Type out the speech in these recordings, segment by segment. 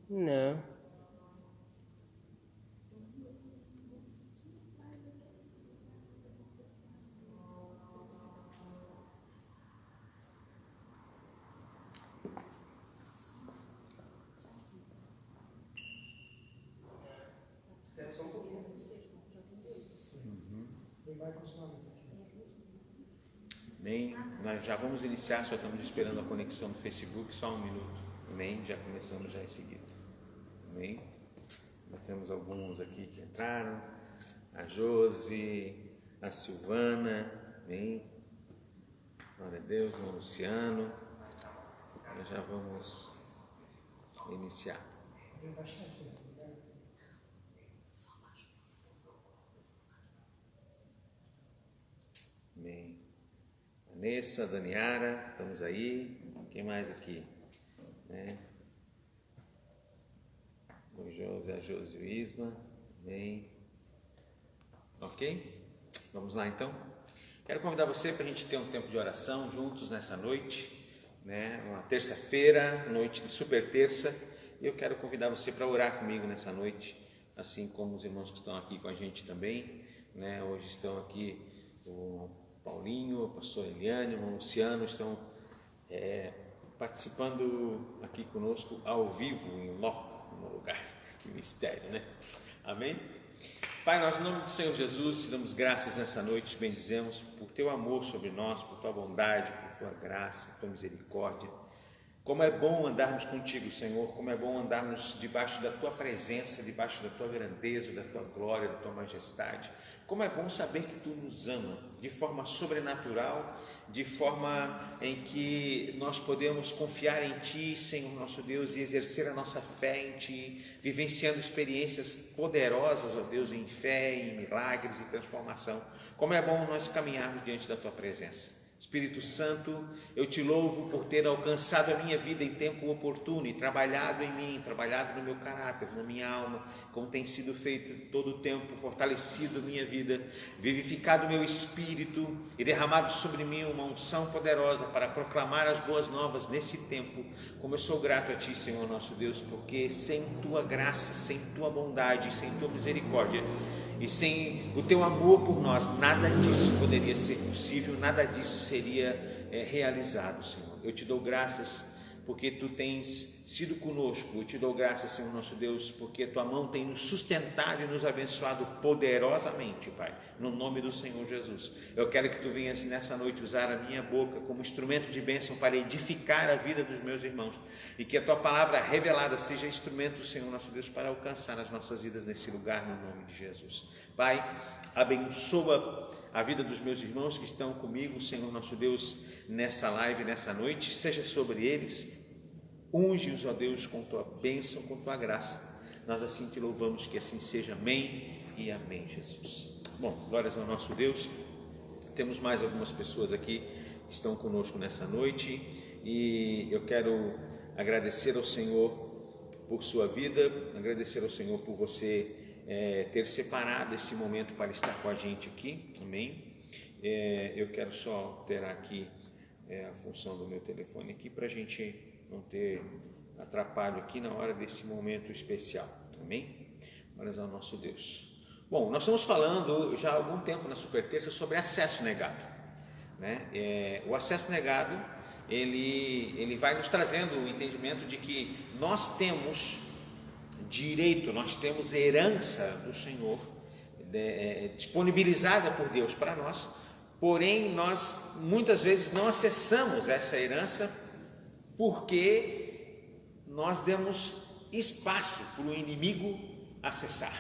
Não. Espera só um pouquinho. Ele vai continuar isso aqui. Amém? Nós já vamos iniciar, só estamos esperando a conexão do Facebook, só um minuto. Amém? Já começamos já em seguida. Amém? Nós temos alguns aqui que entraram, a Josi, a Silvana, amém? Glória a Deus, o Luciano. Nós já vamos iniciar. Ele vai baixar aqui, né? Amém. Vanessa, Daniara, estamos aí. Quem mais aqui? O José, a Josi, o Isma. Amém. Ok? Vamos lá então. Quero convidar você para a gente ter um tempo de oração juntos nessa noite, né? Uma terça-feira, noite de super terça. E eu quero convidar você para orar comigo nessa noite, assim como os irmãos que estão aqui com a gente também, né? Hoje estão aqui o Paulinho, a pastora Eliane, o irmão Luciano, estão participando aqui conosco ao vivo, em loco, no lugar. Que mistério, né? Amém? Pai, nós, em nome do Senhor Jesus, te damos graças nessa noite, te bendizemos por teu amor sobre nós, por tua bondade, por tua graça, por tua misericórdia. Como é bom andarmos contigo, Senhor, como é bom andarmos debaixo da tua presença, debaixo da tua grandeza, da tua glória, da tua majestade. Como é bom saber que tu nos ama de forma sobrenatural, de forma em que nós podemos confiar em ti, Senhor nosso Deus, e exercer a nossa fé em ti, vivenciando experiências poderosas, ó Deus, em fé, em milagres e transformação. Como é bom nós caminharmos diante da tua presença. Espírito Santo, eu te louvo por ter alcançado a minha vida em tempo oportuno e trabalhado em mim, trabalhado no meu caráter, na minha alma, como tem sido feito todo o tempo, fortalecido a minha vida, vivificado o meu espírito e derramado sobre mim uma unção poderosa para proclamar as boas novas nesse tempo. Como eu sou grato a ti, Senhor nosso Deus, porque sem tua graça, sem tua bondade, sem tua misericórdia e sem o teu amor por nós, nada disso poderia ser possível, nada disso seria realizado, Senhor. Eu te dou graças porque tu tens sido conosco. Eu te dou graças, Senhor nosso Deus, porque tua mão tem nos sustentado e nos abençoado poderosamente, Pai, no nome do Senhor Jesus. Eu quero que tu venhas nessa noite usar a minha boca como instrumento de bênção para edificar a vida dos meus irmãos, e que a tua palavra revelada seja instrumento, Senhor nosso Deus, para alcançar as nossas vidas nesse lugar, no nome de Jesus. Pai, abençoa a vida dos meus irmãos que estão comigo, Senhor nosso Deus, nessa live, nessa noite, seja sobre eles. Unge-os, ó Deus, com tua bênção, com tua graça. Nós assim te louvamos, que assim seja. Amém e amém, Jesus. Bom, glórias ao nosso Deus. Temos mais algumas pessoas aqui que estão conosco nessa noite, e eu quero agradecer ao Senhor por sua vida, agradecer ao Senhor por você ter separado esse momento para estar com a gente aqui. Amém? Eu quero só alterar aqui a função do meu telefone aqui para a gente não ter atrapalho aqui na hora desse momento especial. Amém? Glórias ao nosso Deus. Bom, nós estamos falando já há algum tempo na Super Terça sobre acesso negado, né? O acesso negado, ele vai nos trazendo o entendimento de que nós temos direito, nós temos herança do Senhor disponibilizada por Deus para nós, porém nós muitas vezes não acessamos essa herança porque nós demos espaço para o inimigo acessar.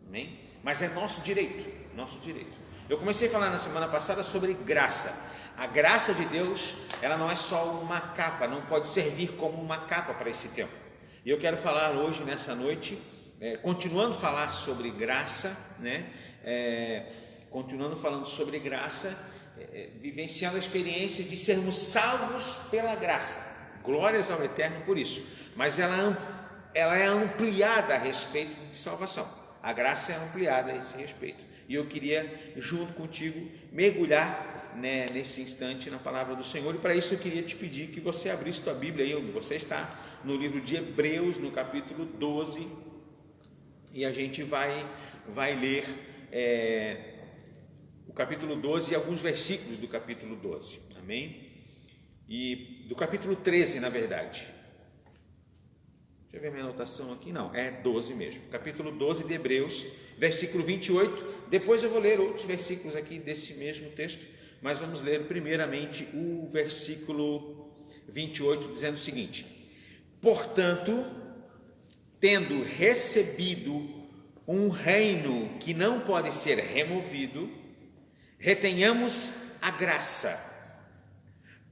Amém? Mas é nosso direito, nosso direito. Eu comecei a falar na semana passada sobre graça. A graça de Deus, ela não é só uma capa, não pode servir como uma capa para esse tempo. E eu quero falar hoje, nessa noite, continuando a falar sobre graça, né? Continuando falando sobre graça, vivenciando a experiência de sermos salvos pela graça. Glórias ao Eterno por isso. Mas ela é ampliada a respeito de salvação. A graça é ampliada a esse respeito. E eu queria, junto contigo, mergulhar, né, nesse instante na palavra do Senhor. E para isso eu queria te pedir que você abrisse tua Bíblia aí onde você está, no livro de Hebreus, no capítulo 12. E a gente vai ler o capítulo 12 e alguns versículos do capítulo 12. Amém? E do capítulo 13, na verdade. Deixa eu ver minha anotação aqui. Não, é 12 mesmo. Capítulo 12 de Hebreus, versículo 28. Depois eu vou ler outros versículos aqui desse mesmo texto, mas vamos ler primeiramente o versículo 28, dizendo o seguinte: portanto, tendo recebido um reino que não pode ser removido, retenhamos a graça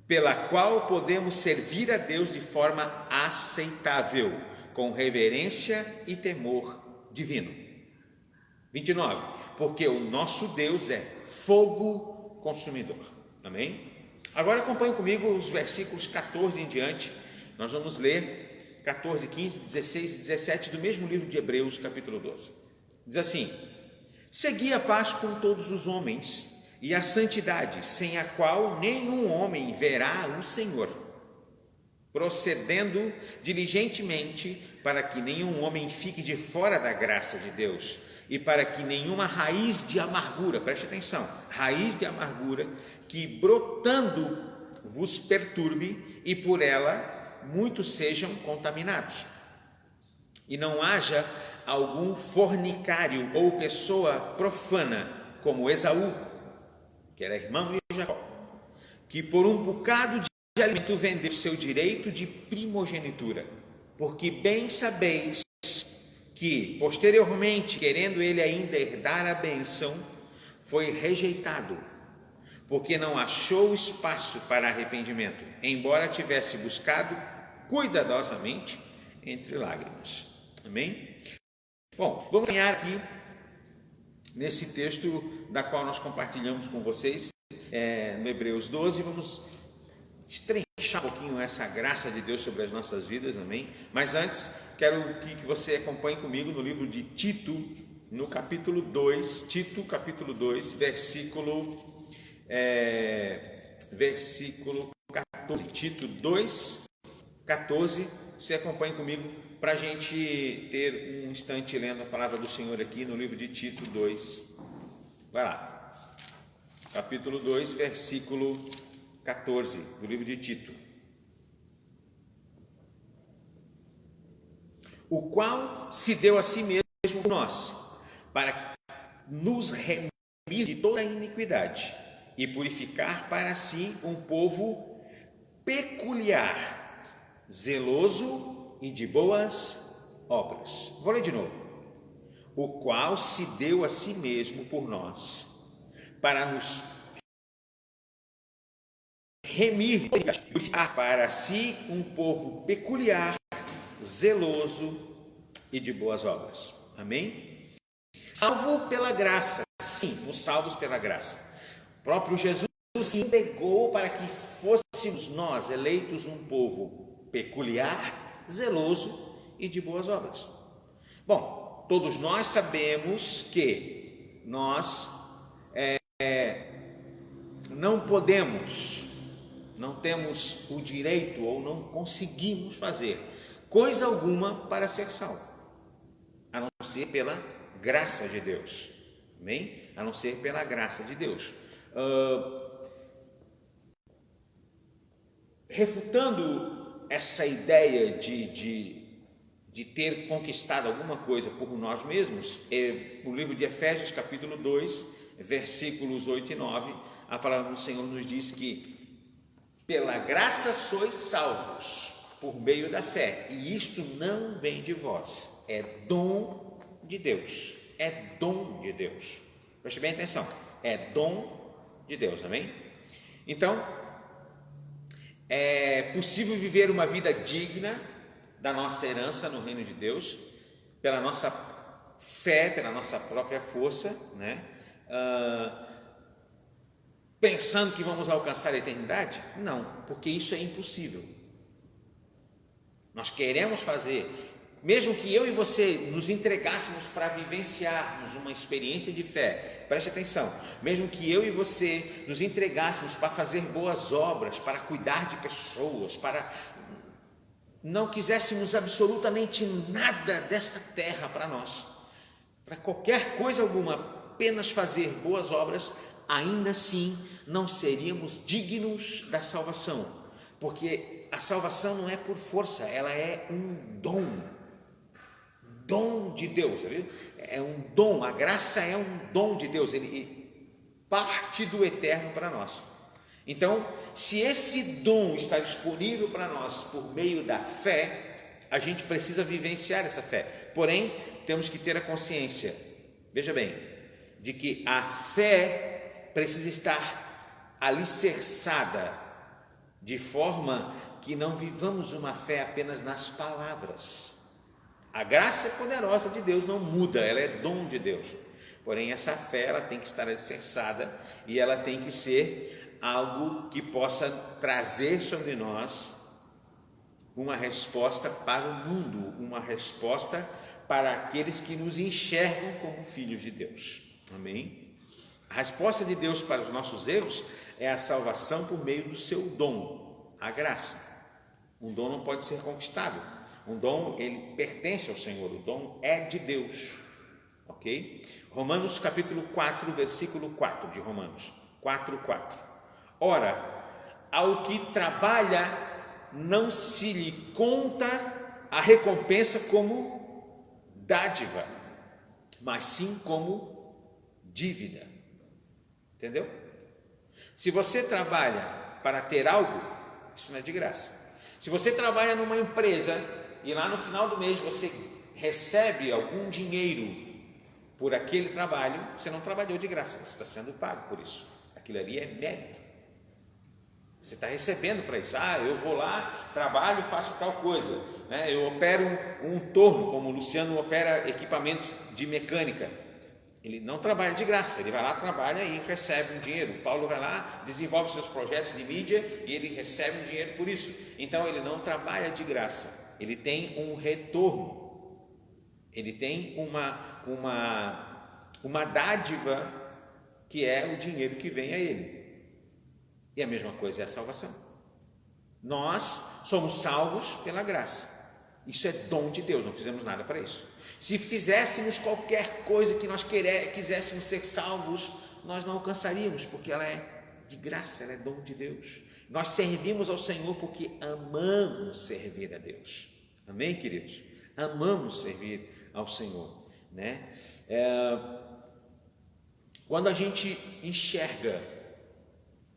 pela qual podemos servir a Deus de forma aceitável, com reverência e temor divino. 29. Porque o nosso Deus é fogo consumidor. Amém? Agora acompanhe comigo os versículos 14 em diante. Nós vamos ler 14, 15, 16 e 17 do mesmo livro de Hebreus, capítulo 12. Diz assim: segui a paz com todos os homens e a santidade, sem a qual nenhum homem verá o Senhor, procedendo diligentemente para que nenhum homem fique de fora da graça de Deus e para que nenhuma raiz de amargura, preste atenção, raiz de amargura, que brotando vos perturbe e por ela muitos sejam contaminados. E não haja algum fornicário ou pessoa profana, como Esaú, que era irmão de Jacó, que por um bocado de alimento vendeu seu direito de primogenitura, porque bem sabeis que, posteriormente, querendo ele ainda herdar a bênção, foi rejeitado, porque não achou espaço para arrependimento, embora tivesse buscado cuidadosamente entre lágrimas. Amém? Bom, vamos caminhar aqui nesse texto da qual nós compartilhamos com vocês, no Hebreus 12, vamos destrinchar um pouquinho essa graça de Deus sobre as nossas vidas, amém? Mas antes, quero que você acompanhe comigo no livro de Tito, no capítulo 2, Tito, capítulo 2, versículo 14, Tito 2, 14, você acompanhe comigo para a gente ter um instante lendo a palavra do Senhor aqui no livro de Tito 2, vai lá, capítulo 2, versículo 14, do livro de Tito. O qual se deu a si mesmo por nós, para nos remir de toda a iniquidade e purificar para si um povo peculiar, zeloso e de boas obras. Vou ler de novo. O qual se deu a si mesmo por nós, para nos remir, purificar para si um povo peculiar, zeloso e de boas obras. Amém? Salvo pela graça, sim, fomos salvos pela graça. O próprio Jesus se entregou para que fôssemos nós eleitos um povo peculiar, zeloso e de boas obras. Bom, todos nós sabemos que nós não temos o direito ou não conseguimos fazer coisa alguma para ser salvo, a não ser pela graça de Deus. Amém? A não ser pela graça de Deus. Refutando essa ideia de ter conquistado alguma coisa por nós mesmos, no livro de Efésios, capítulo 2, versículos 8 e 9, a palavra do Senhor nos diz que pela graça sois salvos por meio da fé, e isto não vem de vós, é dom de Deus, é dom de Deus. Preste bem atenção, é dom de Deus, amém? Então, é possível viver uma vida digna da nossa herança no reino de Deus, pela nossa fé, pela nossa própria força, né? Pensando que vamos alcançar a eternidade? Não, porque isso é impossível. Nós queremos fazer mesmo que eu e você nos entregássemos para vivenciarmos uma experiência de fé, preste atenção, mesmo que eu e você nos entregássemos para fazer boas obras, para cuidar de pessoas, para não quiséssemos absolutamente nada desta terra para nós, para qualquer coisa alguma, apenas fazer boas obras, ainda assim não seríamos dignos da salvação, porque a salvação não é por força, ela é um dom de Deus, sabe? É um dom, a graça é um dom de Deus, ele parte do eterno para nós. Então, se esse dom está disponível para nós por meio da fé, a gente precisa vivenciar essa fé. Porém, temos que ter a consciência, veja bem, de que a fé precisa estar alicerçada, de forma que não vivamos uma fé apenas nas palavras. A graça poderosa de Deus não muda, ela é dom de Deus. Porém, essa fé ela tem que estar alicerçada e ela tem que ser algo que possa trazer sobre nós uma resposta para o mundo, uma resposta para aqueles que nos enxergam como filhos de Deus. Amém? A resposta de Deus para os nossos erros é a salvação por meio do seu dom, a graça. Um dom não pode ser conquistado. Um dom, ele pertence ao Senhor, o dom é de Deus. Ok? Romanos capítulo 4, versículo 4 de Romanos 4:4. Ora, ao que trabalha não se lhe conta a recompensa como dádiva, mas sim como dívida. Entendeu? Se você trabalha para ter algo, isso não é de graça. Se você trabalha numa empresa e lá no final do mês você recebe algum dinheiro por aquele trabalho, você não trabalhou de graça, você está sendo pago por isso. Aquilo ali é mérito. Você está recebendo para isso. Eu vou lá, trabalho, faço tal coisa, né? Eu opero um torno, como o Luciano opera equipamentos de mecânica. Ele não trabalha de graça, ele vai lá, trabalha e recebe um dinheiro. O Paulo vai lá, desenvolve seus projetos de mídia e ele recebe um dinheiro por isso. Então ele não trabalha de graça, ele tem um retorno, ele tem uma dádiva que é o dinheiro que vem a ele. E a mesma coisa é a salvação. Nós somos salvos pela graça. Isso é dom de Deus, não fizemos nada para isso. Se fizéssemos qualquer coisa que nós quiséssemos ser salvos, nós não alcançaríamos, porque ela é de graça, ela é dom de Deus. Nós servimos ao Senhor porque amamos servir a Deus. Amém, queridos? Amamos servir ao Senhor, né? Quando a gente enxerga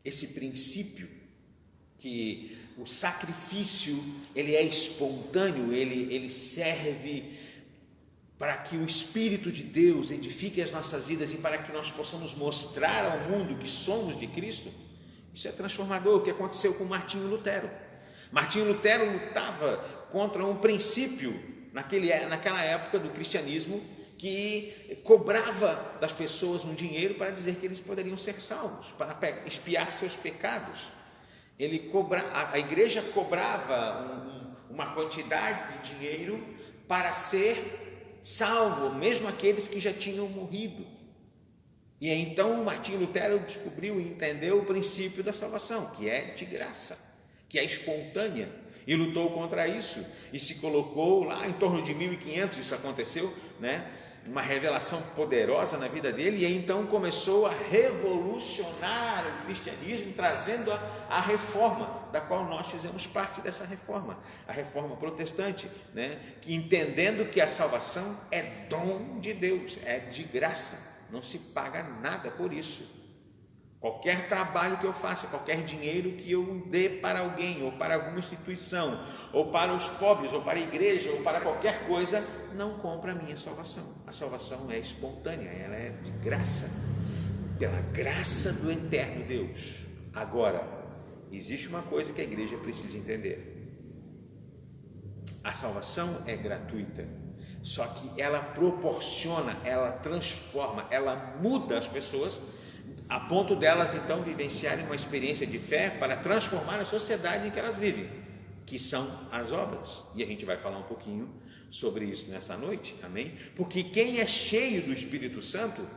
esse princípio que o sacrifício ele é espontâneo, ele serve para que o Espírito de Deus edifique as nossas vidas e para que nós possamos mostrar ao mundo que somos de Cristo, isso é transformador. O que aconteceu com Martinho Lutero? Martinho Lutero lutava contra um princípio naquela época do cristianismo que cobrava das pessoas um dinheiro para dizer que eles poderiam ser salvos, para expiar seus pecados. A igreja cobrava uma quantidade de dinheiro para ser salvo, mesmo aqueles que já tinham morrido. E então Martinho Lutero descobriu e entendeu o princípio da salvação, que é de graça, que é espontânea, e lutou contra isso, e se colocou lá em torno de 1500, isso aconteceu, né? Uma revelação poderosa na vida dele, e então começou a revolucionar o cristianismo, trazendo a reforma, da qual nós fizemos parte dessa reforma, a reforma protestante, né? Que entendendo que a salvação é dom de Deus, é de graça, não se paga nada por isso. Qualquer trabalho que eu faça, qualquer dinheiro que eu dê para alguém, ou para alguma instituição, ou para os pobres, ou para a igreja, ou para qualquer coisa, não compra a minha salvação. A salvação é espontânea, ela é de graça, pela graça do eterno Deus. Agora, existe uma coisa que a igreja precisa entender: a salvação é gratuita, só que ela proporciona, ela transforma, ela muda as pessoas, a ponto delas então vivenciarem uma experiência de fé para transformar a sociedade em que elas vivem. que são as obras. E a gente vai falar um pouquinho sobre isso nessa noite, amém? Porque quem é cheio do Espírito Santo,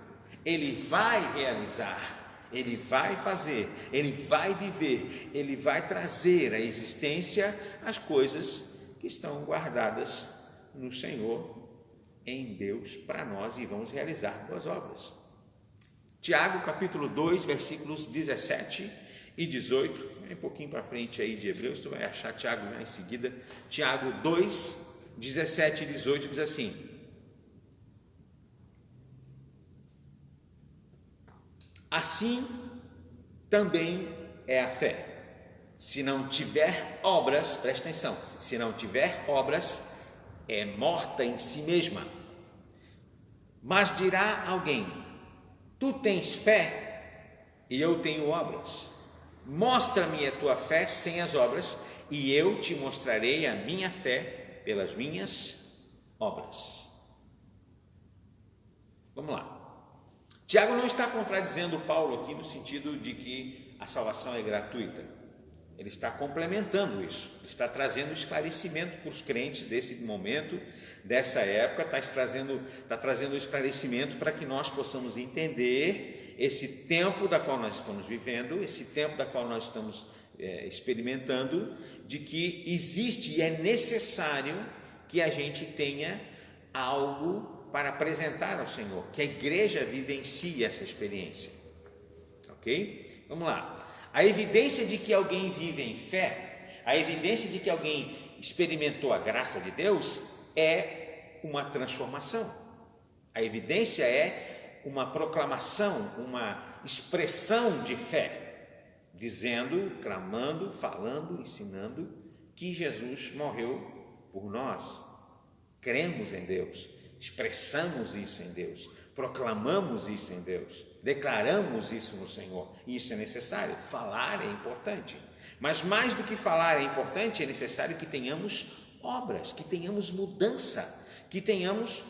ele vai realizar, ele vai fazer, ele vai viver, ele vai trazer à existência as coisas que estão guardadas no Senhor, em Deus, para nós, e vamos realizar boas obras. Tiago, capítulo 2, versículos 17 e 18, um pouquinho para frente aí de Hebreus, tu vai achar Tiago já em seguida. Tiago 2, 17 e 18 diz assim: assim também é a fé. Se não tiver obras, presta atenção, se não tiver obras, é morta em si mesma. Mas dirá alguém: tu tens fé e eu tenho obras. Mostra-me a tua fé sem as obras, e eu te mostrarei a minha fé pelas minhas obras. Vamos lá. Tiago não está contradizendo Paulo aqui no sentido de que a salvação é gratuita. Ele está complementando isso, ele está trazendo esclarecimento para os crentes desse momento, dessa época, está trazendo esclarecimento para que nós possamos entender esse tempo da qual nós estamos vivendo, esse tempo da qual nós estamos experimentando, de que existe e é necessário que a gente tenha algo para apresentar ao Senhor, que a igreja vivencie essa experiência, ok? Vamos lá. A evidência de que alguém vive em fé, a evidência de que alguém experimentou a graça de Deus é uma transformação. A evidência é uma proclamação, uma expressão de fé, dizendo, clamando, falando, ensinando que Jesus morreu por nós. Cremos em Deus, expressamos isso em Deus, proclamamos isso em Deus, declaramos isso no Senhor. Isso é necessário. Falar é importante, mas mais do que falar é importante, é necessário que tenhamos obras, que tenhamos mudança, que tenhamos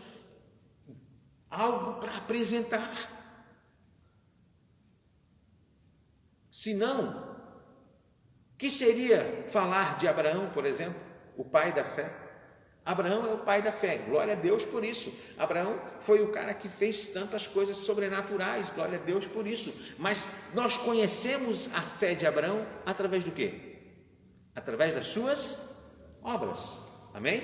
algo para apresentar. Senão, o que seria falar de Abraão, por exemplo, o pai da fé? Abraão é o pai da fé, glória a Deus por isso. Abraão foi o cara que fez tantas coisas sobrenaturais, glória a Deus por isso. Mas nós conhecemos a fé de Abraão através do quê? Através das suas obras, amém?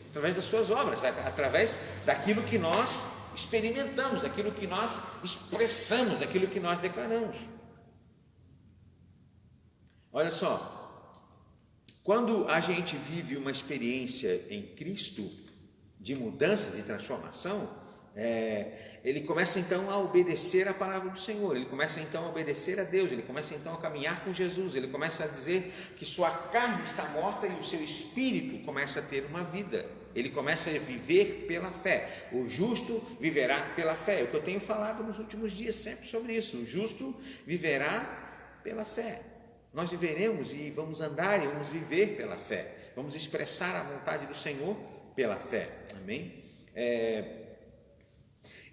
Através das suas obras, através daquilo que nós experimentamos, daquilo que nós expressamos, daquilo que nós declaramos. Olha só, quando a gente vive uma experiência em Cristo de mudança, de transformação, ele começa então a obedecer a palavra do Senhor, ele começa então a obedecer a Deus, ele começa então a caminhar com Jesus, ele começa a dizer que sua carne está morta e o seu espírito começa a ter uma vida, ele começa a viver pela fé. O justo viverá pela fé, é o que eu tenho falado nos últimos dias sempre sobre isso. O justo viverá pela fé. Nós viveremos e vamos andar e vamos viver pela fé, vamos expressar a vontade do Senhor pela fé, amém?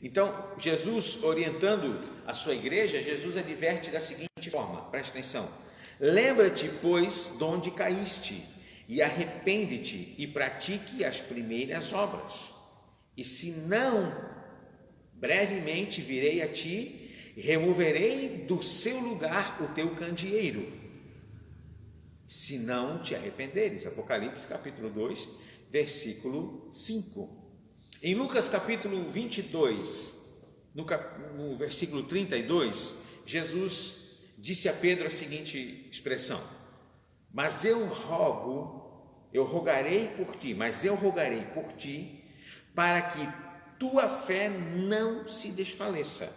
Então, Jesus, orientando a sua igreja, Jesus adverte da seguinte forma, preste atenção: lembra-te, pois, de onde caíste, e arrepende-te, e pratique as primeiras obras, e se não, brevemente virei a ti, e removerei do seu lugar o teu candeeiro, se não te arrependeres. Apocalipse capítulo 2, versículo 5. Em Lucas capítulo 22, no versículo 32, Jesus disse a Pedro a seguinte expressão: mas eu rogarei por ti, para que tua fé não se desfaleça,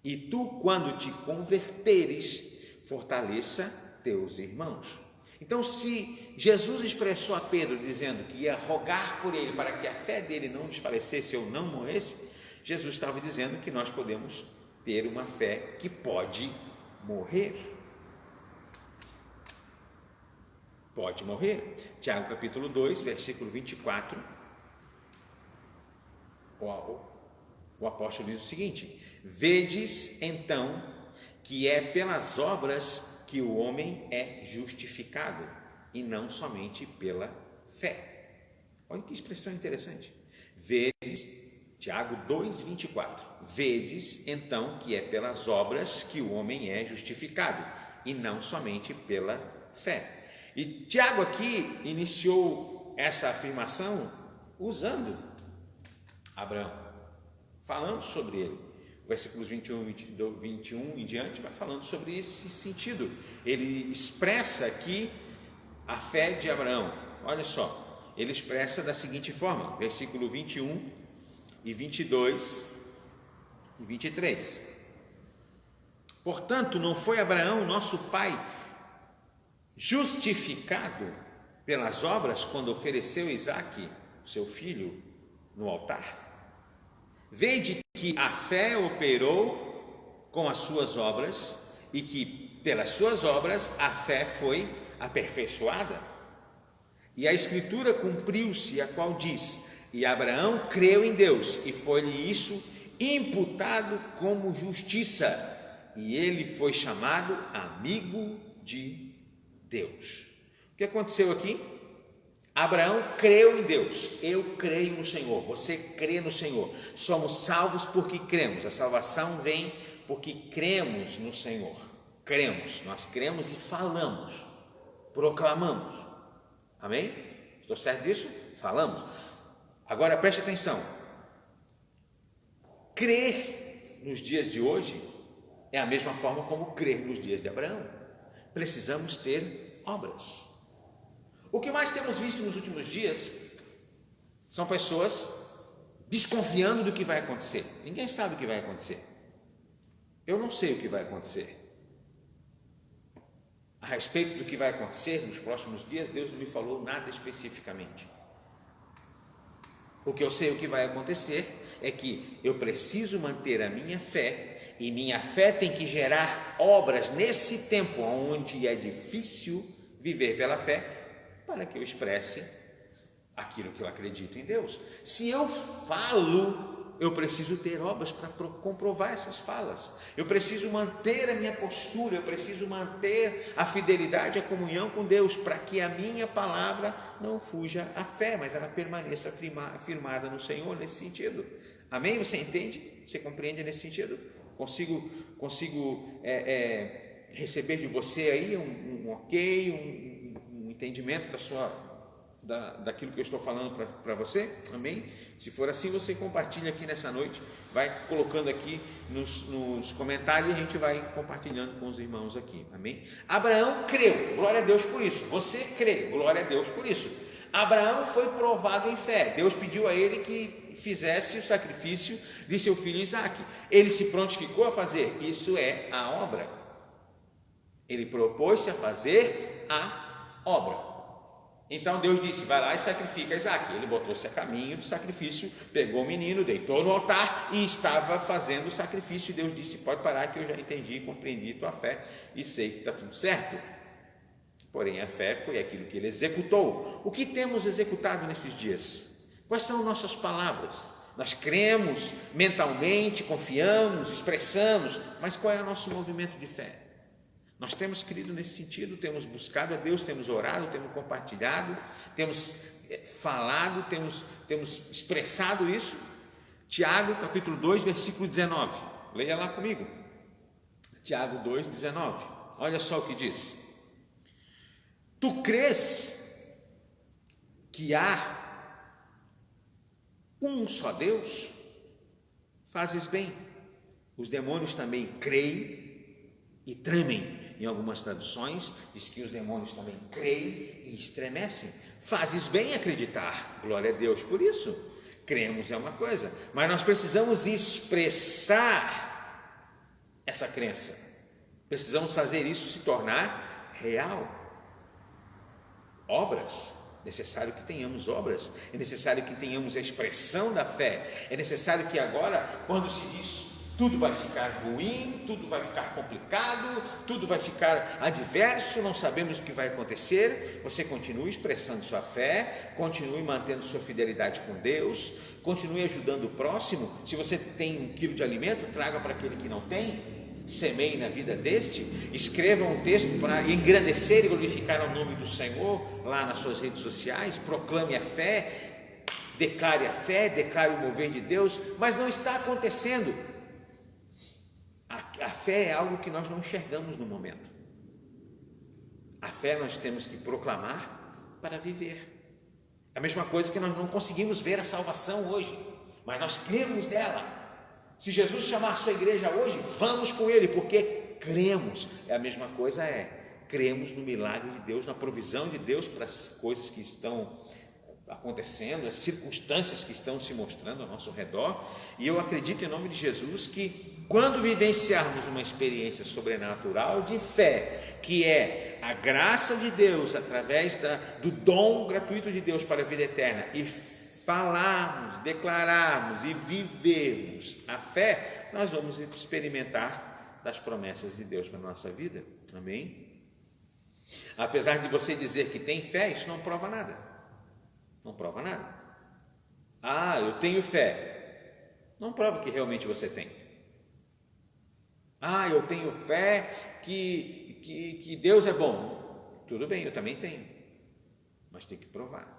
e tu, quando te converteres, fortaleça teus irmãos. Então, se Jesus expressou a Pedro dizendo que ia rogar por ele para que a fé dele não desfalecesse ou não morresse, Jesus estava dizendo que nós podemos ter uma fé que pode morrer. Pode morrer. Tiago capítulo 2, versículo 24, o apóstolo diz o seguinte: vedes então que é pelas obras que o homem é justificado, e não somente pela fé. Olha que expressão interessante. Vedes, Tiago 2,24. Vedes, então, que é pelas obras que o homem é justificado, e não somente pela fé. E Tiago aqui iniciou essa afirmação usando Abraão, falando sobre ele. Versículos 21 em diante vai falando sobre esse sentido. Ele expressa aqui a fé de Abraão. Olha só, ele expressa da seguinte forma, versículo 21 e 22 e 23. Portanto, não foi Abraão, nosso pai, justificado pelas obras quando ofereceu Isaque, seu filho, no altar? Vede que a fé operou com as suas obras e que pelas suas obras a fé foi aperfeiçoada. E a escritura cumpriu-se, a qual diz: e Abraão creu em Deus e foi-lhe isso imputado como justiça, e ele foi chamado amigo de Deus. O que aconteceu aqui? Abraão creu em Deus. Eu creio no Senhor, você crê no Senhor. Somos salvos porque cremos. A salvação vem porque cremos no Senhor. Cremos, nós cremos e falamos, proclamamos. Amém? Estou certo disso? Falamos. Agora preste atenção. Crer nos dias de hoje é a mesma forma como crer nos dias de Abraão. Precisamos ter obras. O que mais temos visto nos últimos dias são pessoas desconfiando do que vai acontecer. Ninguém sabe o que vai acontecer. Eu não sei o que vai acontecer. A respeito do que vai acontecer nos próximos dias, Deus não me falou nada especificamente. O que eu sei o que vai acontecer é que eu preciso manter a minha fé, e minha fé tem que gerar obras nesse tempo onde é difícil viver pela fé, para que eu expresse aquilo que eu acredito em Deus. Se eu falo, eu preciso ter obras para comprovar essas falas. Eu preciso manter a minha postura, eu preciso manter a fidelidade, a comunhão com Deus, para que a minha palavra não fuja à fé, mas ela permaneça firmada no Senhor nesse sentido. Amém? Você entende? Você compreende nesse sentido? Consigo receber de você aí um ok, um entendimento daquilo que eu estou falando para você? Amém? Se for assim, você compartilha aqui nessa noite, vai colocando aqui nos comentários, e a gente vai compartilhando com os irmãos aqui. Amém? Abraão creu, glória a Deus por isso. Você crê, glória a Deus por isso. Abraão foi provado em fé. Deus pediu a ele que fizesse o sacrifício de seu filho Isaque. Ele se prontificou a fazer. Isso é a obra. Ele propôs-se a fazer a obra. Então Deus disse: vai lá e sacrifica Isaque. Ele botou-se a caminho do sacrifício, pegou o menino, deitou no altar e estava fazendo o sacrifício. E Deus disse: pode parar, que eu já entendi e compreendi tua fé e sei que está tudo certo. Porém, a fé foi aquilo que ele executou. O que temos executado nesses dias? Quais são nossas palavras? Nós cremos mentalmente, confiamos, expressamos, mas qual é o nosso movimento de fé? Nós temos crido nesse sentido, temos buscado a Deus, temos orado, temos compartilhado, temos falado, temos expressado isso. Tiago, capítulo 2, versículo 19. Leia lá comigo. Tiago 2, 19. Olha só o que diz. Tu crês que há um só Deus? Fazes bem. Os demônios também creem e tremem. Em algumas traduções, diz que os demônios também creem e estremecem. Fazes bem acreditar, glória a Deus por isso. Cremos é uma coisa, mas nós precisamos expressar essa crença. Precisamos fazer isso se tornar real. Obras, é necessário que tenhamos obras, é necessário que tenhamos a expressão da fé, é necessário que agora, quando se diz tudo vai ficar ruim, tudo vai ficar complicado, tudo vai ficar adverso, não sabemos o que vai acontecer, você continue expressando sua fé, continue mantendo sua fidelidade com Deus, continue ajudando o próximo. Se você tem 1 quilo de alimento, traga para aquele que não tem. semeie na vida deste, escreva um texto para engrandecer e glorificar o nome do Senhor lá nas suas redes sociais, proclame a fé, declare o mover de Deus, mas não está acontecendo. A fé é algo que nós não enxergamos no momento. A fé nós temos que proclamar para viver. É a mesma coisa que nós não conseguimos ver a salvação hoje, mas nós cremos nela. Se Jesus chamar a sua igreja hoje, vamos com ele, porque cremos. É a mesma coisa, cremos no milagre de Deus, na provisão de Deus para as coisas que estão acontecendo, as circunstâncias que estão se mostrando ao nosso redor. E eu acredito em nome de Jesus que quando vivenciarmos uma experiência sobrenatural de fé, que é a graça de Deus através do dom gratuito de Deus para a vida eterna, e falarmos, declararmos e vivermos a fé, nós vamos experimentar das promessas de Deus para a nossa vida. Amém? Apesar de você dizer que tem fé, isso não prova nada. Não prova nada. Ah, eu tenho fé. Não prova que realmente você tem. Ah, eu tenho fé que Deus é bom. Tudo bem, eu também tenho. Mas tem que provar.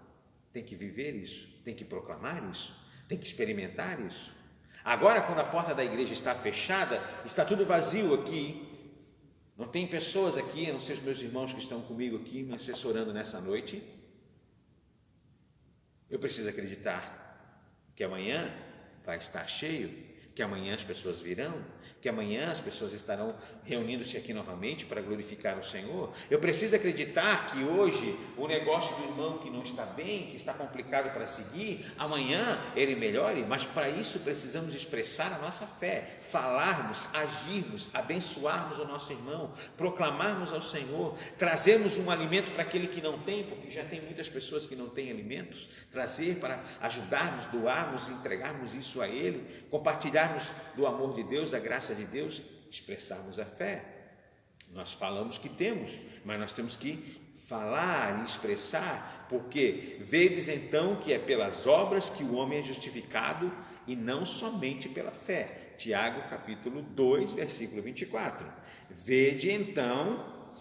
Tem que viver isso, tem que proclamar isso, tem que experimentar isso. Agora, quando a porta da igreja está fechada, está tudo vazio aqui, não tem pessoas aqui, a não ser os meus irmãos que estão comigo aqui, me assessorando nessa noite, eu preciso acreditar que amanhã vai estar cheio, que amanhã as pessoas virão, que amanhã as pessoas estarão reunindo-se aqui novamente para glorificar o Senhor. Eu preciso acreditar que hoje o negócio do irmão que não está bem, que está complicado para seguir, amanhã ele melhore, mas para isso precisamos expressar a nossa fé, falarmos, agirmos, abençoarmos o nosso irmão, proclamarmos ao Senhor, trazermos um alimento para aquele que não tem, porque já tem muitas pessoas que não têm alimentos, trazer para ajudarmos, doarmos, entregarmos isso a ele, compartilharmos do amor de Deus, da graça de Deus, expressarmos a fé. Nós falamos que temos, mas nós temos que falar e expressar, porque vedes então que é pelas obras que o homem é justificado e não somente pela fé. Tiago capítulo 2, versículo 24. Vede então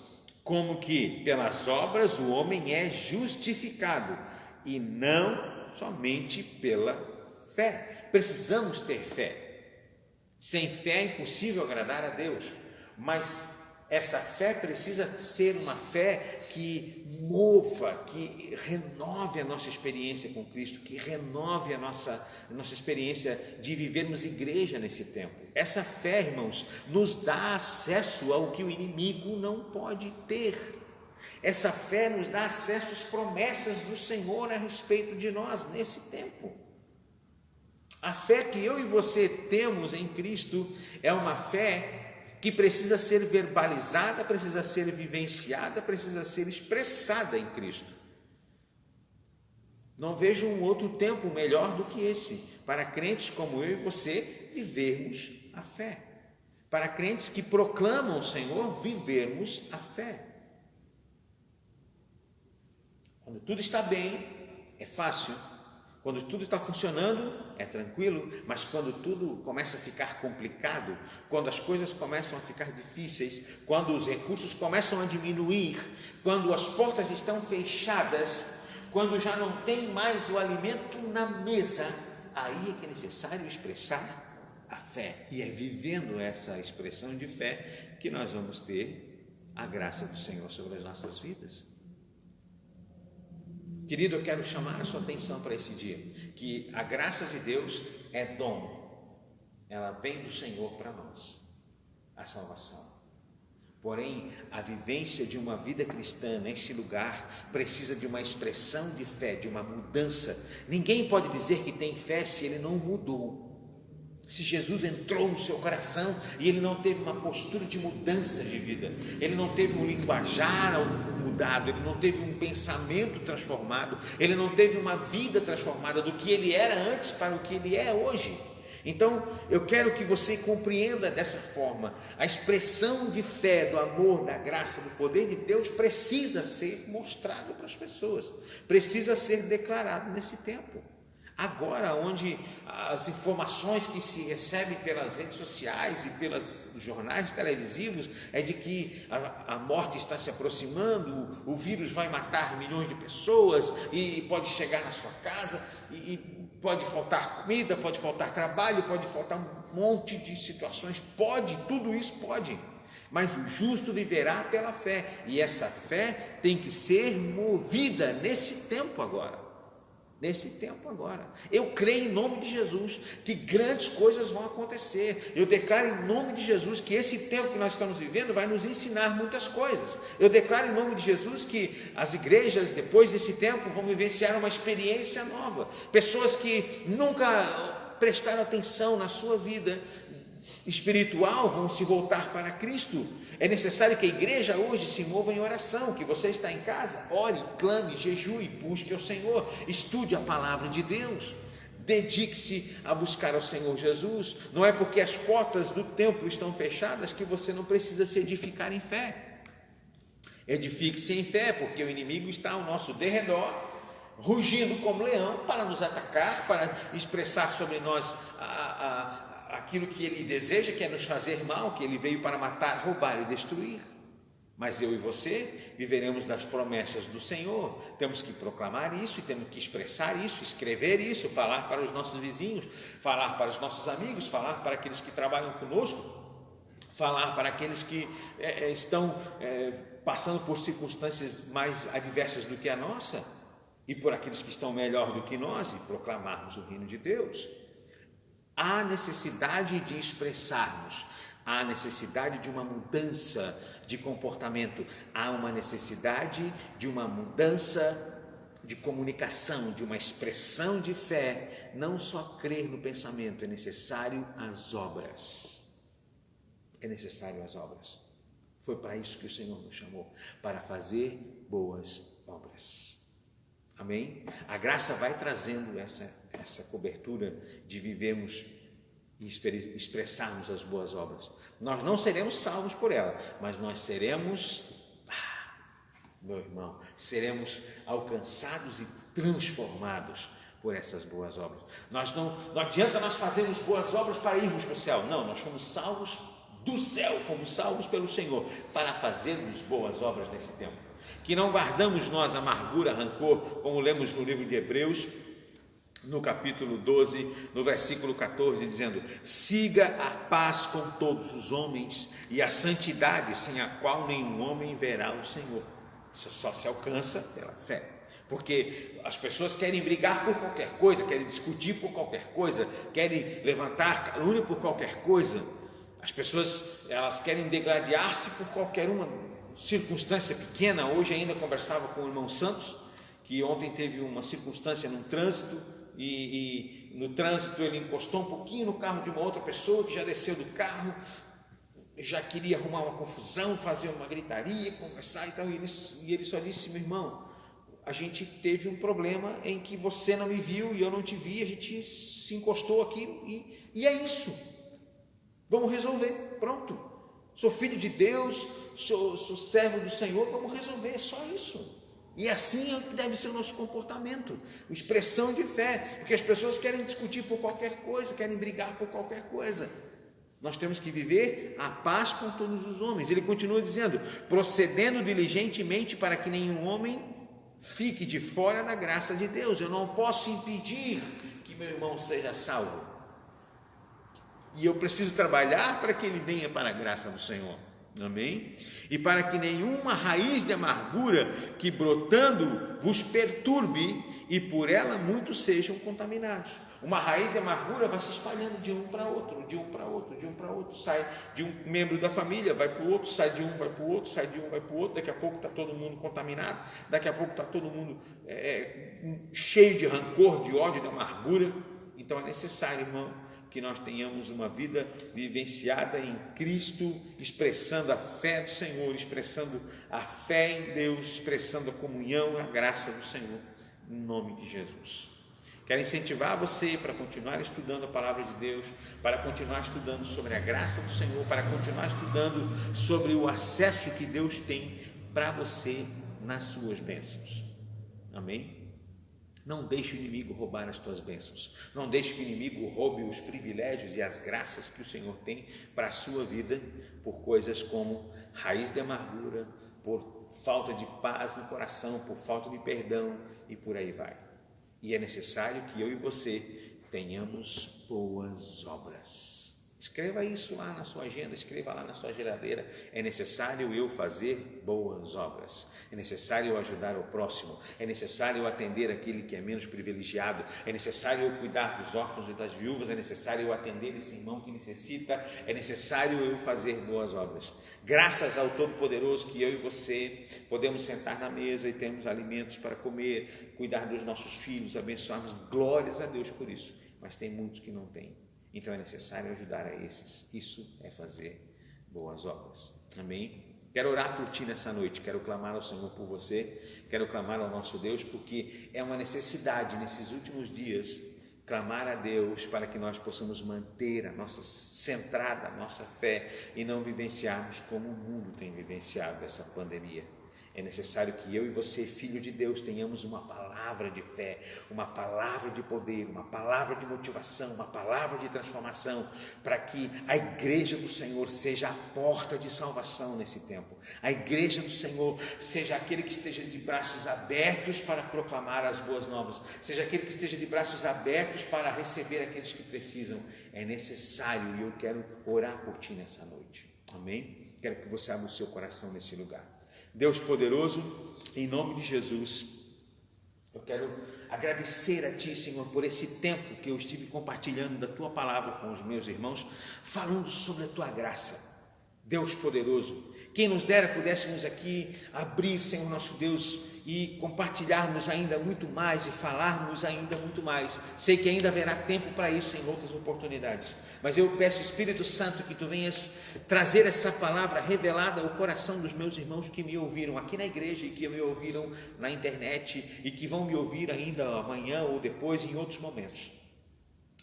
como que pelas obras o homem é justificado e não somente pela fé. Precisamos ter fé. Sem fé é impossível agradar a Deus, mas essa fé precisa ser uma fé que mova, que renove a nossa experiência com Cristo, que renove a nossa experiência de vivermos igreja nesse tempo. Essa fé, irmãos, nos dá acesso ao que o inimigo não pode ter. Essa fé nos dá acesso às promessas do Senhor a respeito de nós nesse tempo. A fé que eu e você temos em Cristo é uma fé que precisa ser verbalizada, precisa ser vivenciada, precisa ser expressada em Cristo. Não vejo um outro tempo melhor do que esse para crentes como eu e você vivermos a fé. Para crentes que proclamam o Senhor, vivermos a fé. Quando tudo está bem, é fácil. Quando tudo está funcionando, é tranquilo, mas quando tudo começa a ficar complicado, quando as coisas começam a ficar difíceis, quando os recursos começam a diminuir, quando as portas estão fechadas, quando já não tem mais o alimento na mesa, aí é que é necessário expressar a fé. E é vivendo essa expressão de fé que nós vamos ter a graça do Senhor sobre as nossas vidas. Querido, eu quero chamar a sua atenção para esse dia, que a graça de Deus é dom, ela vem do Senhor para nós, a salvação. Porém, a vivência de uma vida cristã neste lugar precisa de uma expressão de fé, de uma mudança. Ninguém pode dizer que tem fé se ele não mudou. Se Jesus entrou no seu coração e ele não teve uma postura de mudança de vida, ele não teve um linguajar mudado, ele não teve um pensamento transformado, ele não teve uma vida transformada do que ele era antes para o que ele é hoje. Então, eu quero que você compreenda dessa forma, a expressão de fé, do amor, da graça, do poder de Deus precisa ser mostrado para as pessoas, precisa ser declarado nesse tempo. Agora, onde as informações que se recebem pelas redes sociais e pelos jornais televisivos é de que a morte está se aproximando, o vírus vai matar milhões de pessoas e pode chegar na sua casa e pode faltar comida, pode faltar trabalho, pode faltar um monte de situações, tudo isso pode. Mas o justo viverá pela fé, e essa fé tem que ser movida nesse tempo agora. Eu creio em nome de Jesus que grandes coisas vão acontecer. Eu declaro em nome de Jesus que esse tempo que nós estamos vivendo vai nos ensinar muitas coisas. Eu declaro em nome de Jesus que as igrejas, depois desse tempo, vão vivenciar uma experiência nova. Pessoas que nunca prestaram atenção na sua vida espiritual vão se voltar para Cristo. É necessário que a igreja hoje se mova em oração, que você está em casa, ore, clame, jejue, busque ao Senhor, estude a palavra de Deus, dedique-se a buscar ao Senhor Jesus. Não é porque as portas do templo estão fechadas que você não precisa se edificar em fé. Edifique-se em fé, porque o inimigo está ao nosso derredor, rugindo como leão para nos atacar, para expressar sobre nós aquilo que ele deseja, que é nos fazer mal, que ele veio para matar, roubar e destruir. Mas eu e você viveremos das promessas do Senhor. Temos que proclamar isso, e temos que expressar isso, escrever isso, falar para os nossos vizinhos, falar para os nossos amigos, falar para aqueles que trabalham conosco, falar para aqueles que estão passando por circunstâncias mais adversas do que a nossa, e por aqueles que estão melhor do que nós, e proclamarmos o reino de Deus. Há necessidade de expressarmos, há necessidade de uma mudança de comportamento, há uma necessidade de uma mudança de comunicação, de uma expressão de fé. Não só crer no pensamento, é necessário as obras. Foi para isso que o Senhor nos chamou, para fazer boas obras. Amém? A graça vai trazendo essa cobertura de vivermos e expressarmos as boas obras. Nós não seremos salvos por ela, mas nós seremos, meu irmão, seremos alcançados e transformados por essas boas obras. Não adianta nós fazermos boas obras para irmos para o céu. Não, nós fomos salvos do céu, fomos salvos pelo Senhor para fazermos boas obras nesse tempo. Que não guardamos nós amargura, rancor, como lemos no livro de Hebreus, no capítulo 12, no versículo 14, dizendo: siga a paz com todos os homens e a santidade, sem a qual nenhum homem verá o Senhor. Isso só se alcança pela fé. Porque as pessoas querem brigar por qualquer coisa, querem discutir por qualquer coisa, querem levantar calúnia por qualquer coisa. As pessoas, elas querem degladiar-se por qualquer uma circunstância pequena. Hoje ainda conversava com o irmão Santos, que ontem teve uma circunstância no trânsito, e no trânsito ele encostou um pouquinho no carro de uma outra pessoa que já desceu do carro, já queria arrumar uma confusão, fazer uma gritaria, conversar e tal, e ele só disse: meu irmão, a gente teve um problema em que você não me viu e eu não te vi, a gente se encostou aqui e é isso, vamos resolver, pronto, sou filho de Deus, sou servo do Senhor, vamos resolver, é só isso. E assim é que deve ser o nosso comportamento, expressão de fé, porque as pessoas querem discutir por qualquer coisa, querem brigar por qualquer coisa. Nós temos que viver a paz com todos os homens. Ele continua dizendo: procedendo diligentemente para que nenhum homem fique de fora da graça de Deus. Eu não posso impedir que meu irmão seja salvo, e eu preciso trabalhar para que ele venha para a graça do Senhor. Amém? E para que nenhuma raiz de amargura que brotando vos perturbe, e por ela muitos sejam contaminados. Uma raiz de amargura vai se espalhando de um para outro, de um para outro, de um para outro. Sai de um membro da família, vai para o outro, sai de um, vai para o outro, sai de um, vai para o outro. Daqui a pouco está todo mundo contaminado, daqui a pouco está todo mundo cheio de rancor, de ódio, de amargura. Então é necessário, irmão, que nós tenhamos uma vida vivenciada em Cristo, expressando a fé do Senhor, expressando a fé em Deus, expressando a comunhão, a graça do Senhor, em nome de Jesus. Quero incentivar você para continuar estudando a palavra de Deus, para continuar estudando sobre a graça do Senhor, para continuar estudando sobre o acesso que Deus tem para você nas suas bênçãos. Amém? Não deixe o inimigo roubar as tuas bênçãos. Não deixe que o inimigo roube os privilégios e as graças que o Senhor tem para a sua vida por coisas como raiz de amargura, por falta de paz no coração, por falta de perdão e por aí vai. E é necessário que eu e você tenhamos boas obras. Escreva isso lá na sua agenda, escreva lá na sua geladeira. É necessário eu fazer boas obras. É necessário eu ajudar o próximo. É necessário eu atender aquele que é menos privilegiado. É necessário eu cuidar dos órfãos e das viúvas. É necessário eu atender esse irmão que necessita. É necessário eu fazer boas obras. Graças ao Todo-Poderoso que eu e você podemos sentar na mesa e termos alimentos para comer, cuidar dos nossos filhos, abençoarmos. Glórias a Deus por isso. Mas tem muitos que não têm. Então é necessário ajudar a esses. Isso é fazer boas obras. Amém? Quero orar por ti nessa noite. Quero clamar ao Senhor por você. Quero clamar ao nosso Deus, porque é uma necessidade nesses últimos dias clamar a Deus para que nós possamos manter a nossa centrada, a nossa fé e não vivenciarmos como o mundo tem vivenciado essa pandemia. É necessário que eu e você, filho de Deus, tenhamos uma palavra de fé, uma palavra de poder, uma palavra de motivação, uma palavra de transformação, para que a igreja do Senhor seja a porta de salvação nesse tempo. A igreja do Senhor seja aquele que esteja de braços abertos para proclamar as boas novas, seja aquele que esteja de braços abertos para receber aqueles que precisam. É necessário, e eu quero orar por ti nessa noite. Amém? Quero que você abra o seu coração nesse lugar. Deus poderoso, em nome de Jesus, eu quero agradecer a Ti, Senhor, por esse tempo que eu estive compartilhando da Tua palavra com os meus irmãos, falando sobre a Tua graça. Deus poderoso, quem nos dera pudéssemos aqui abrir, Senhor nosso Deus, e compartilharmos ainda muito mais e falarmos ainda muito mais. Sei que ainda haverá tempo para isso em outras oportunidades, mas eu peço, Espírito Santo, que Tu venhas trazer essa palavra revelada ao coração dos meus irmãos que me ouviram aqui na igreja e que me ouviram na internet e que vão me ouvir ainda amanhã ou depois em outros momentos.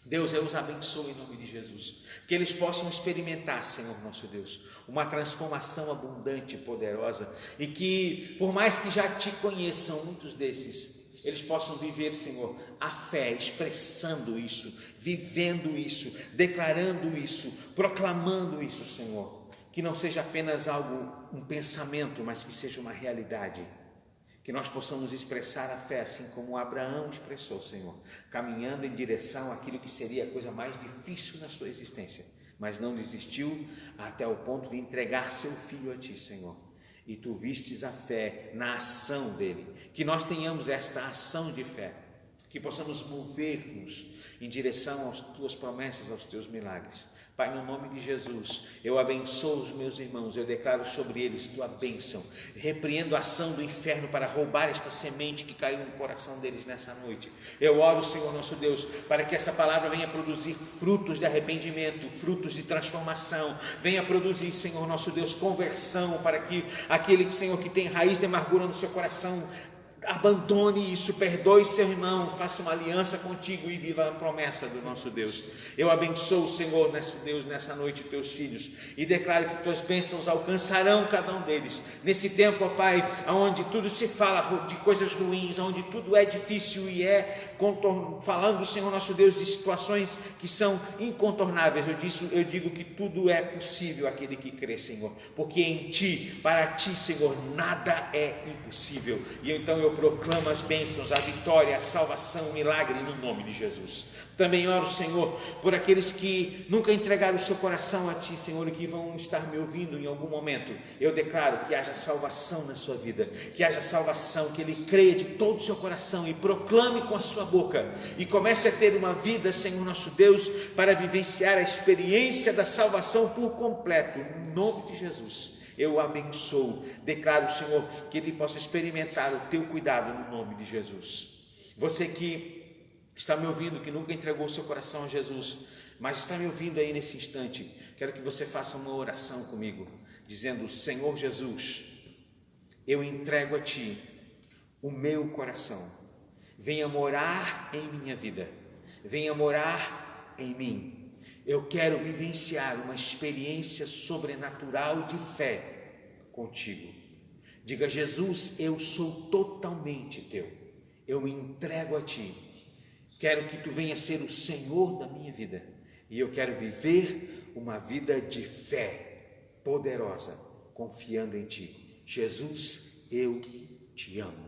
Deus, eu os abençoo em nome de Jesus, que eles possam experimentar, Senhor nosso Deus, uma transformação abundante e poderosa, e que, por mais que já Te conheçam, muitos desses, eles possam viver, Senhor, a fé, expressando isso, vivendo isso, declarando isso, proclamando isso, Senhor, que não seja apenas algo, um pensamento, mas que seja uma realidade. Que nós possamos expressar a fé assim como Abraão expressou, Senhor, caminhando em direção àquilo que seria a coisa mais difícil na sua existência, mas não desistiu até o ponto de entregar seu filho a Ti, Senhor. E Tu vistes a fé na ação dele. Que nós tenhamos esta ação de fé, que possamos mover-nos em direção às Tuas promessas, aos Teus milagres. Pai, no nome de Jesus, eu abençoo os meus irmãos, eu declaro sobre eles Tua bênção, repreendo a ação do inferno para roubar esta semente que caiu no coração deles nessa noite. Eu oro, Senhor nosso Deus, para que essa palavra venha produzir frutos de arrependimento, frutos de transformação, venha produzir, Senhor nosso Deus, conversão, para que aquele, Senhor, que tem raiz de amargura no seu coração, abandone isso, perdoe seu irmão, faça uma aliança contigo e viva a promessa do nosso Deus. Eu abençoo, Senhor, nosso Deus, nessa noite teus filhos e declaro que tuas bênçãos alcançarão cada um deles. Nesse tempo, ó Pai, onde tudo se fala de coisas ruins, onde tudo é difícil e falando, Senhor, nosso Deus, de situações que são incontornáveis. Eu digo que tudo é possível àquele que crê, Senhor, porque em Ti, para Ti, Senhor, nada é impossível. E então eu proclamo as bênçãos, a vitória, a salvação, o milagre no nome de Jesus. Também oro, Senhor, por aqueles que nunca entregaram o seu coração a Ti, Senhor, e que vão estar me ouvindo em algum momento. Eu declaro que haja salvação na sua vida, que haja salvação, que ele creia de todo o seu coração e proclame com a sua boca e comece a ter uma vida, Senhor nosso Deus, para vivenciar a experiência da salvação por completo, no nome de Jesus. Eu o abençoo, declaro, Senhor, que ele possa experimentar o Teu cuidado no nome de Jesus. Você que está me ouvindo, que nunca entregou o seu coração a Jesus, mas está me ouvindo aí nesse instante, quero que você faça uma oração comigo, dizendo: Senhor Jesus, eu entrego a Ti o meu coração, venha morar em minha vida, venha morar em mim. Eu quero vivenciar uma experiência sobrenatural de fé contigo. Diga: Jesus, eu sou totalmente Teu. eu me entrego a Ti. Quero que Tu venha ser o Senhor da minha vida. E eu quero viver uma vida de fé poderosa, confiando em Ti. Jesus, eu Te amo.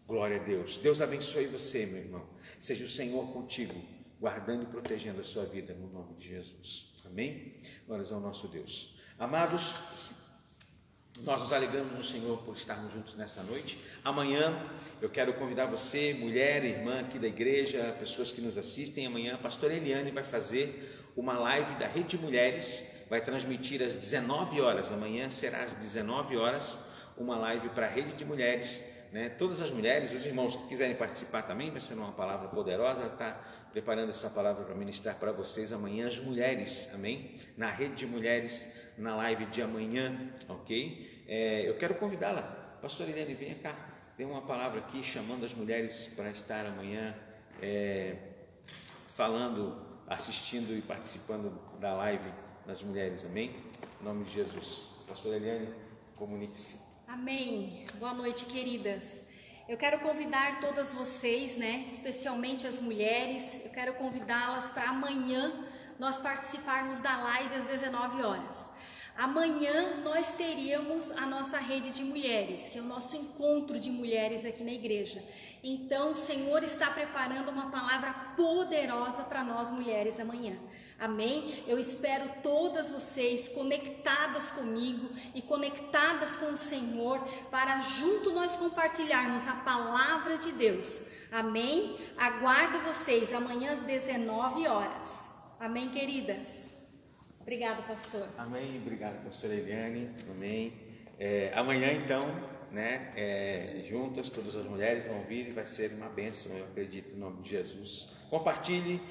Glória a Deus. Deus abençoe você, meu irmão. Seja o Senhor contigo, guardando e protegendo a sua vida, no nome de Jesus. Amém? Glórias ao nosso Deus. Amados, nós nos alegramos no Senhor por estarmos juntos nessa noite. Amanhã eu quero convidar você, mulher, irmã aqui da igreja, pessoas que nos assistem. Amanhã a pastora Eliane vai fazer uma live da Rede de Mulheres, vai transmitir às 19 horas. Amanhã será às 19 horas uma live para a Rede de Mulheres, né? Todas as mulheres, os irmãos que quiserem participar também, vai ser uma palavra poderosa. Ela está preparando essa palavra para ministrar para vocês amanhã, as mulheres, amém? Na Rede de Mulheres, na live de amanhã, ok? Eu quero convidá-la, pastora Eliane, venha cá, tem uma palavra aqui chamando as mulheres para estar amanhã falando, assistindo e participando da live das mulheres, amém? Em nome de Jesus. Pastora Eliane, comunique-se. Amém. Boa noite, queridas. Eu quero convidar todas vocês, né, especialmente as mulheres, eu quero convidá-las para amanhã nós participarmos da live às 19 horas. Amanhã nós teríamos a nossa rede de mulheres, que é o nosso encontro de mulheres aqui na igreja. Então o Senhor está preparando uma palavra poderosa para nós mulheres amanhã. Amém? Eu espero todas vocês conectadas comigo e conectadas com o Senhor, para junto nós compartilharmos a palavra de Deus. Amém? Aguardo vocês amanhã às 19 horas. Amém, queridas? Obrigado, pastor. Amém, obrigado, pastora Eliane. Amém. Amanhã então, né, juntas, todas as mulheres vão vir e vai ser uma bênção, eu acredito, em nome de Jesus. Compartilhe,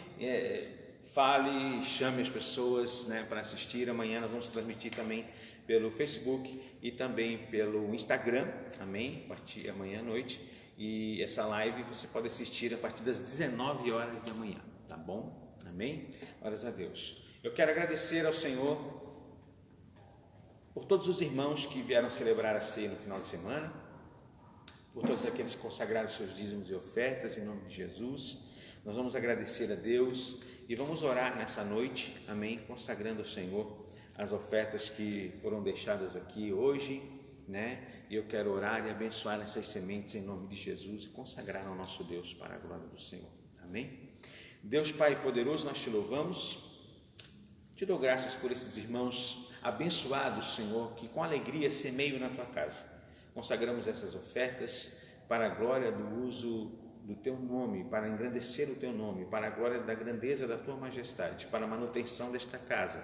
fale, chame as pessoas, né, para assistir. Amanhã nós vamos transmitir também pelo Facebook e também pelo Instagram, amém, a partir de amanhã à noite. E essa live você pode assistir a partir das 19 horas de amanhã, tá bom? Amém? Glórias a Deus. Eu quero agradecer ao Senhor por todos os irmãos que vieram celebrar a ceia no final de semana, por todos aqueles que consagraram seus dízimos e ofertas, em nome de Jesus. Nós vamos agradecer a Deus e vamos orar nessa noite, amém, consagrando ao Senhor as ofertas que foram deixadas aqui hoje, né? E eu quero orar e abençoar essas sementes em nome de Jesus e consagrar ao nosso Deus para a glória do Senhor, amém? Deus Pai poderoso, nós te louvamos. Te dou graças por esses irmãos abençoados, Senhor, que com alegria semeiam na Tua casa. Consagramos essas ofertas para a glória do uso do Teu nome, para engrandecer o Teu nome, para a glória da grandeza da Tua majestade, para a manutenção desta casa,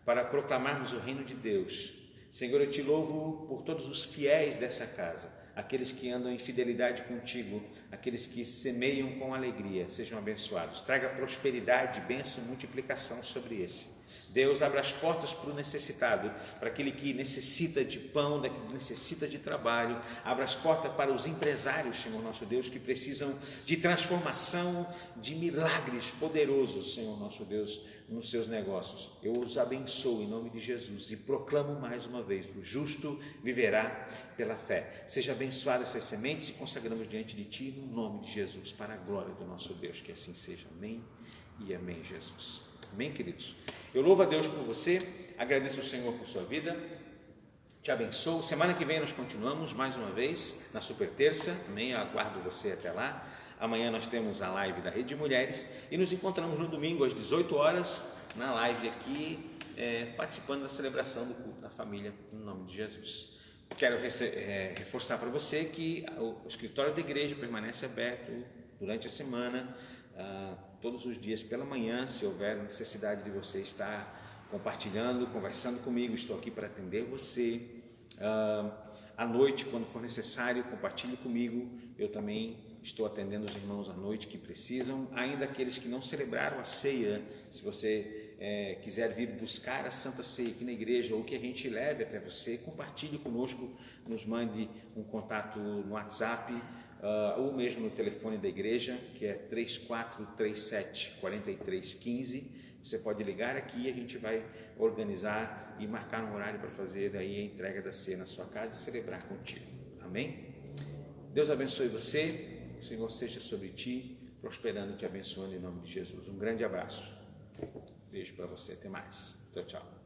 para proclamarmos o reino de Deus. Senhor, eu Te louvo por todos os fiéis dessa casa, aqueles que andam em fidelidade contigo, aqueles que semeiam com alegria, sejam abençoados. Traga prosperidade, bênção, multiplicação sobre esse. Deus, abra as portas para o necessitado, para aquele que necessita de pão, daquele que necessita de trabalho. Abra as portas para os empresários, Senhor nosso Deus, que precisam de transformação, de milagres poderosos, Senhor nosso Deus, nos seus negócios. Eu os abençoo em nome de Jesus e proclamo mais uma vez: o justo viverá pela fé. Seja abençoada essas sementes e consagramos diante de Ti no nome de Jesus, para a glória do nosso Deus. Que assim seja. Amém e amém, Jesus. Amém, queridos? Eu louvo a Deus por você, agradeço ao Senhor por sua vida, te abençoo. Semana que vem nós continuamos mais uma vez na super terça, amém? Eu aguardo você até lá. Amanhã nós temos a live da Rede de Mulheres e nos encontramos no domingo às 18 horas na live aqui, participando da celebração do culto da família, no nome de Jesus. Quero reforçar para você que o escritório da igreja permanece aberto durante a semana, todos os dias pela manhã. Se houver necessidade de você estar compartilhando, conversando comigo, estou aqui para atender você. À noite, quando for necessário, compartilhe comigo. Eu também estou atendendo os irmãos à noite que precisam, ainda aqueles que não celebraram a ceia. Se você quiser vir buscar a Santa Ceia aqui na igreja, ou que a gente leve até você, compartilhe conosco, nos mande um contato no WhatsApp, ou mesmo no telefone da igreja, que é 3437-4315. Você pode ligar aqui e a gente vai organizar e marcar um horário para fazer aí a entrega da ceia na sua casa e celebrar contigo. Amém? Deus abençoe você. o Senhor seja sobre ti, prosperando e te abençoando em nome de Jesus. Um grande abraço. Beijo para você. Até mais. Tchau, tchau.